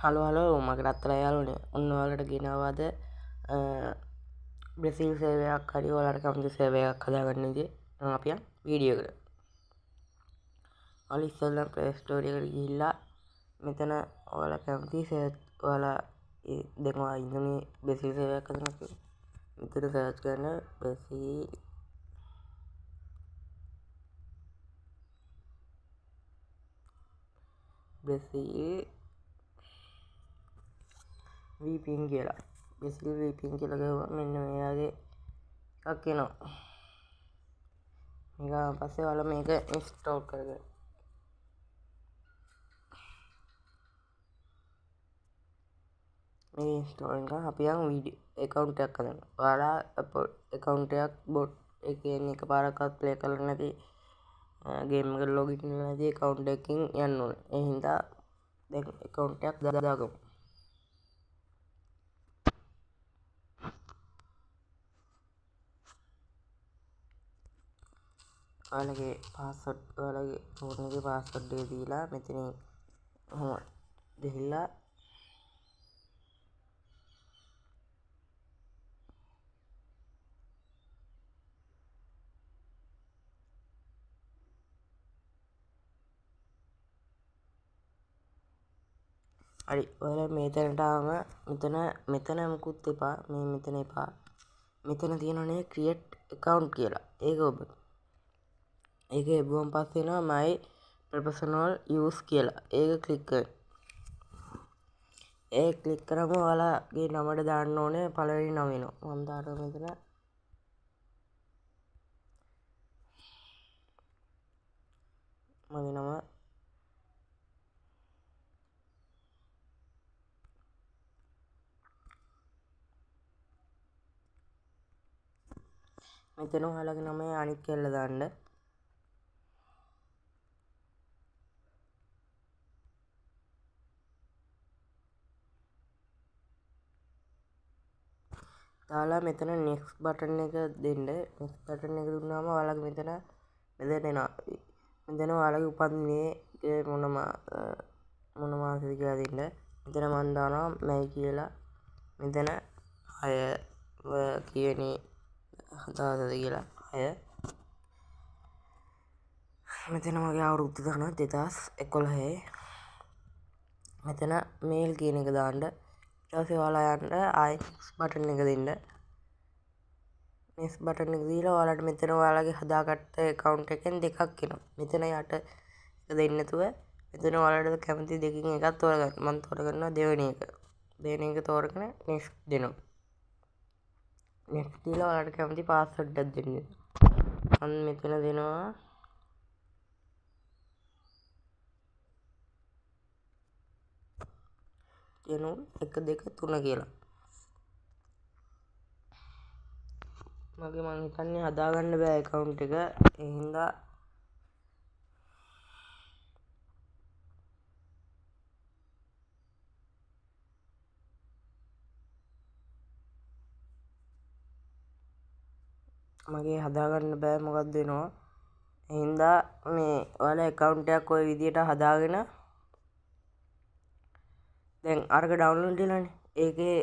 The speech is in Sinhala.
හලෝ මගේ රත්තලා යාළුවනේ ඔන්න ඔයාලට ගෙනාවද බ්‍රසීල් සර්වරයක් හරි ඔයාලට කැමති සර්වරයක් හදාගන්න විදිහ අපි යන් වීඩියෝ එකට. ඔයාලා ඉස්සෙල්ලා Play Store එකට ගිහිල්ලා මෙතන ඔයාලා කැමති ඔයාලා දැන් ඔයා ඉන්නේ බ්‍රසීල් සර්වරයක් හදන්න කියලා. මෙතන සර්ච් කරන බ්‍රසීල් VPN කියලා. බ්‍රසීල් VPN කියලා ගාවා මෙන්න මෙයාගේ එකක් එනවා. මේක පස්සේ ඔයාලා මේක ඉන්ස්ටෝල් කරගන්න. මේ ඉන්ස්ටෝල් එක අපි යන් වීඩියෝ account එකක් හදන්න. ඔයාලා account එකක් bot ඒ කියන්නේ එකපාරක්වත් play කරලා නැති game එකට login වෙලා නැති account එකකින් යන්න ඕනේ. ඒ හින්දා දැන් account එකක් දාගමු. ඔයාලගේ password ඔයාලගේ phone එකේ password එක දීලා මෙතනින් ඔහොම ගිහිල්ලා හරි ඔයාලා මේ තැනට ආවම මෙතන මුකුත් එපා මේ මෙතන එපා මෙතන තියෙනනේ create account කියලා. ඒක ඔබ ඒක එබුවම පස්සේ එනවා my professional use කියලා. ඒක ක්ලික් කරන්න. ඒ ක්ලික් කරාම ඔයාලගේ නමට දාන්න ඕනේ පළවෙනි නම එනවා. මම දානවා මෙතන මගේ නම මෙතන ඔයාලගේ නම අනිත් කෙල්ල දාන්න. දාලා මෙතන next button එක දෙන්න. next button එක දුන්නාම ඔයාලගේ මෙතන එනවා. මෙතන ඔයාලගේ උපන්දිනේ මොන මාසෙද කියලා දෙන්න. මෙතන මම දානවා මැයි කියලා. මෙතන 6 කියන්නේ 10ද කියලා 6. මෙතන මගේ අවුරුද්ද දානවා 2011. මෙතන මේල් කියන එක දාන්න. ඊට පස්සේ ඔයාලා යන්න ආයි බටන් එක දෙන්න. next බටන් එක දීලා ඔයාලට මෙතන ඔයාලගේ හදාගත්ත account එකෙන් දෙකක් එනවා. මෙතන යට එක දෙන්න නැතුව මෙතන ඔයාලට කැමති දෙකකින් එකක් තෝරගන්න. මම තෝරගන්නවා දෙවෙනි එක. දෙවෙනි එක තෝරගෙන next දෙනවා. next දීලා ඔයාලට කැමති password එකක් දෙන්න. මම මෙතන දෙනවා 1 2 3 කියලා. මම හිතන්නේ හදාගන්න බෑ account එක. ඒ හින්දා මගේ හදාගන්න බෑ මොකක්ද වෙනවා. ඒ හින්දා මේ ඔයාලා account එකක් ওই විදියට හදාගෙන දැන් අරක ඩවුන්ලෝඩ් වෙලානේ. ඒකේ